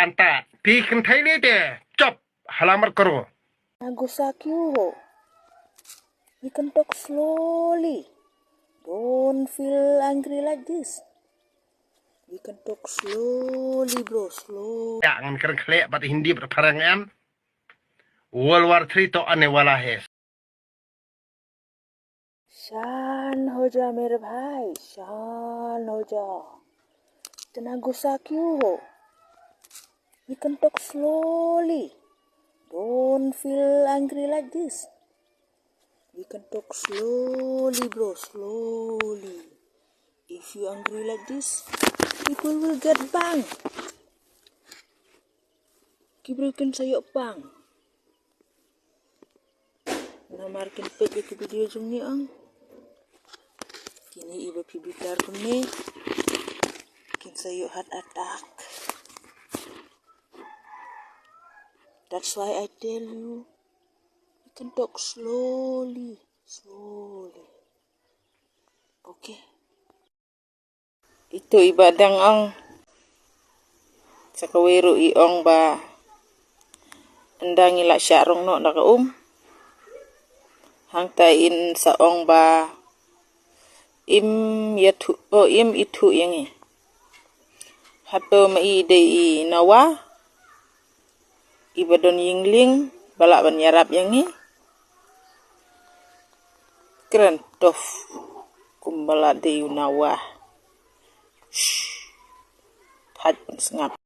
anta pi kan thai ni de chop halamar karo. Nagusakyo. We can talk slowly. Don't feel angry like this. We can talk slowly, bro. Slow. Ya ngan kan khle bat Hindi berparang am. World War 3 तो आने वाला है. शान हो जा मेरे भाई, शान हो जा. इतना गुस्सा क्यों हो? We can talk slowly. Don't feel angry like this. We can talk slowly, bro, slowly. If you angry like this, people will get bang. Kiberikan saya bang. Namarkin peke ke video jom ni ang. Kini iba pibitar ko ni. Kin sayo heart attack. That's why I tell you, you can talk slowly, slowly. Okay? Ito ibadang ang sa kawiro iong ba andang ila syarong no nakaum. Hangtain sa ong ba im itu yang hato mai dei nawa ibadon yingling balak banyarap yang ni keren tof kumbala dei nawa pat ngap